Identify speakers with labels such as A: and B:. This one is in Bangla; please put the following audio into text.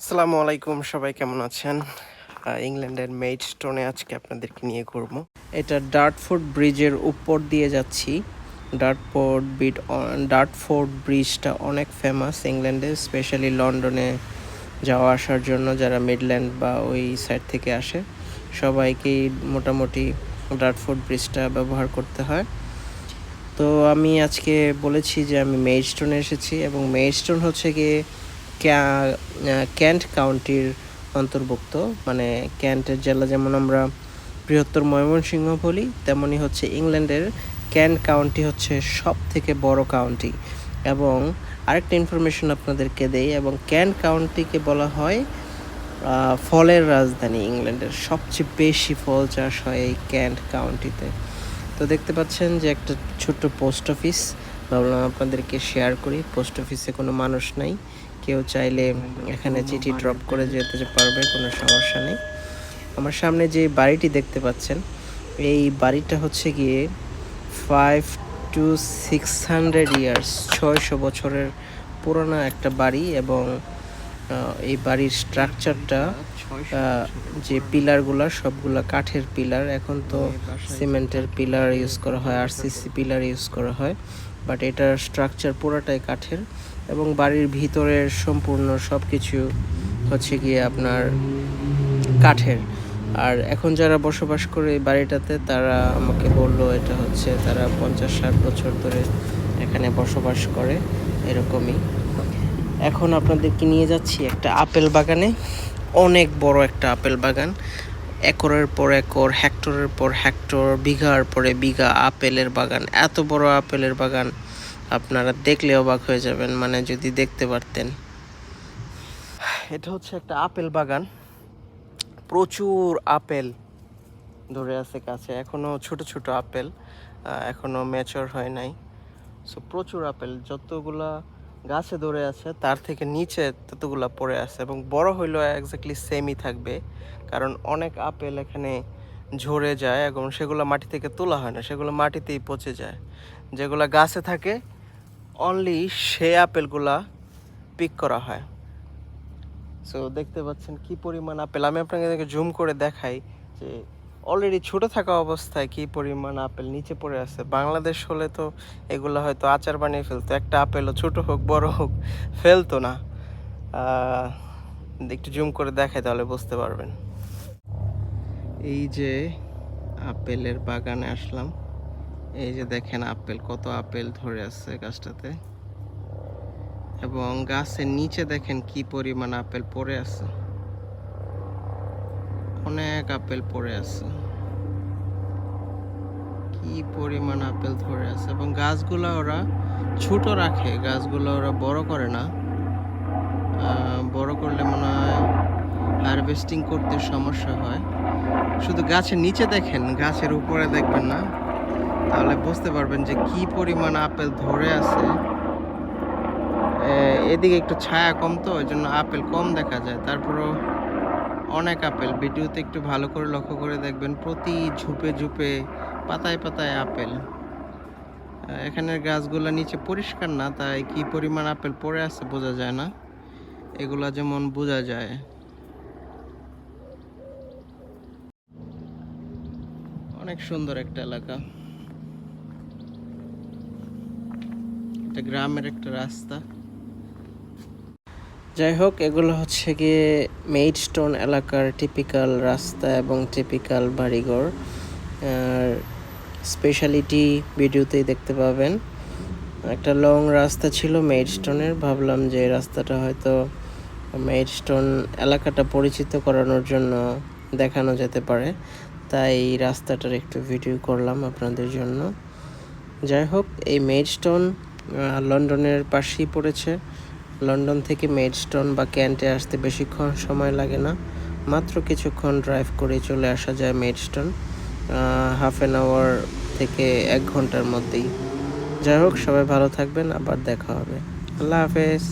A: আসসালামু আলাইকুম, সবাই কেমন আছেন? ইংল্যান্ডের মেইডস্টোনে আজকে আপনাদেরকে নিয়ে ঘুরবো। এটা ডার্টফোর্ড ব্রিজের উপর দিয়ে যাচ্ছি। ডার্টফোর্ড ব্রিজটা অনেক ফেমাস ইংল্যান্ডে, স্পেশালি লন্ডনে যাওয়া আসার জন্য যারা মিডল্যান্ড বা ওই সাইড থেকে আসে সবাইকেই মোটামুটি ডার্টফোর্ড ব্রিজটা ব্যবহার করতে হয়। তো আমি আজকে বলেছি যে আমি মেইডস্টোনে এসেছি, এবং মেইডস্টোন হচ্ছে গিয়ে ক্যান্ট কাউন্টির অন্তর্ভুক্ত। মানে ক্যান্টের জেলা যেমন আমরা বৃহত্তর ময়মনসিংহ বলি, তেমনই হচ্ছে ইংল্যান্ডের ক্যান্ট কাউন্টি হচ্ছে সব থেকে বড় কাউন্টি। এবং আরেকটা ইনফরমেশন আপনাদেরকে দেই, এবং ক্যান্ট কাউন্টিকে বলা হয় ফলের রাজধানী। ইংল্যান্ডের সবচেয়ে বেশি ফল চাষ হয় এই ক্যান্ট কাউন্টিতে। তো দেখতে পাচ্ছেন যে একটা ছোট্ট পোস্ট অফিস, ভাবলাম আপনাদেরকে শেয়ার করি। পোস্ট অফিসে কোনো মানুষ নাই, কেউ চাইলে এখানে চিঠি ড্রপ করে যেতে পারবে, কোনো সমস্যা নেই। আমার সামনে যে বাড়িটি দেখতে পাচ্ছেন, এই বাড়িটা হচ্ছে গিয়ে 500 to 600 ইয়ার্স, 600 বছরের পুরনো একটা বাড়ি। এবং এই বাড়ির স্ট্রাকচারটা, যে পিলারগুলো সবগুলা কাঠের পিলার। এখন তো সিমেন্টের পিলার ইউজ করা হয়, আরসিসি পিলার ইউজ করা হয়, বাট এটার স্ট্রাকচার পুরোটাই কাঠের। এবং বাড়ির ভিতরের সম্পূর্ণ সব কিছু হচ্ছে গিয়ে আপনার কাঠের। আর এখন যারা বসবাস করে এই বাড়িটাতে, তারা আমাকে বললো এটা হচ্ছে তারা 50-60 বছর ধরে এখানে বসবাস করে এরকমই। এখন আপনাদেরকে নিয়ে যাচ্ছি একটা আপেল বাগানে। অনেক বড় একটা আপেল বাগান, একরের পর একর, হেক্টরের পর হেক্টর, বিঘার পরে বিঘা আপেলের বাগান। এত বড় আপেলের বাগান আপনারা দেখলে অবাক হয়ে যাবেন, মানে যদি দেখতে পারতেন। এটা হচ্ছে একটা আপেল বাগান, প্রচুর আপেল ধরে আছে কাছে, এখনো ছোট ছোট আপেল, এখনো ম্যাচিওর হয় নাই। সো প্রচুর আপেল, যতগুলা গাছে ধরে আছে তার থেকে নিচে ততগুলা পড়ে আছে, এবং বড় হইলেও এক্স্যাক্টলি সেমই থাকবে, কারণ অনেক আপেল এখানে ঝরে যায় এবং সেগুলো মাটি থেকে তোলা হয় না, সেগুলো মাটিতেই পচে যায়। যেগুলো গাছে থাকে অনলি সেই আপেলগুলা পিক করা হয়। সো দেখতে পাচ্ছেন কি পরিমাণ আপেল। আমি আপনাকে জুম করে দেখাই যে অলরেডি ছোট থাকা অবস্থায় কি পরিমাণ আপেল নিচে পড়ে আছে। বাংলাদেশ হলে তো এগুলো হয়তো আচার বানিয়ে ফেলতো, একটা আপেলও ছোট হোক বড় হোক ফেলতো না। একটু জুম করে দেখাই তাহলে বুঝতে পারবেন। এই যে আপেলের বাগানে আসলাম, এই যে দেখেন আপেল, কত আপেল ধরে আছে গাছটাতে, এবং গাছের নিচে দেখেন কি পরিমাণ আপেল পড়ে আছে। অনেক আপেল পড়ে আছে, কি পরিমাণ আপেল ধরে আছে। এবং গাছগুলো ওরা ছোট রাখে, গাছগুলো ওরা বড় করে না। বড় করলে মনে হয় হারভেস্টিং করতে সমস্যা হয়। শুধু গাছের নিচে দেখেন, গাছের উপরে দেখবেন না, তাহলে বুঝতে পারবেন যে কি পরিমাণ আপেল ধরে আছে। এদিকে একটু ছায়া কম, তো ওই জন্য আপেল কম দেখা যায়, তারপরও অনেক আপেল। ভিডিওতে একটু ভালো করে লক্ষ্য করে দেখবেন, প্রতি ঝুপে ঝুপে, পাতায় পাতায় আপেল। এখানের গাছগুলো নিচে পরিষ্কার না, তাই কি পরিমাণ আপেল পড়ে আছে বোঝা যায় না, এগুলা যেমন বোঝা যায়। অনেক সুন্দর একটা এলাকা, এটা গ্রামের একটা রাস্তা। যাই হোক, এগুলো হচ্ছে গিয়ে মেইডস্টোন এলাকার টিপিক্যাল রাস্তা এবং টিপিক্যাল বাড়িঘর। আর স্পেশালিটি ভিডিওতেই দেখতে পাবেন। একটা লং রাস্তা ছিল মেইডস্টোনের, ভাবলাম যে রাস্তাটা হয়তো মেইডস্টোন এলাকাটা পরিচিত করানোর জন্য দেখানো যেতে পারে, তাই এই রাস্তাটার একটু ভিডিও করলাম আপনাদের জন্য। যাই হোক, এই মেইডস্টোন লন্ডনের পাশেই পড়েছে। লন্ডন থেকে মেইডস্টোন বা ক্যান্টে আসতে বেশিক্ষণ সময় লাগে না, মাত্র কিছুক্ষণ ড্রাইভ করে চলে আসা যায় মেইডস্টোন, হাফ অ্যান আওয়ার থেকে 1 ঘন্টার মধ্যেই। যাই হোক, সবাই ভালো থাকবেন, আবার দেখা হবে। আল্লাহ হাফেজ।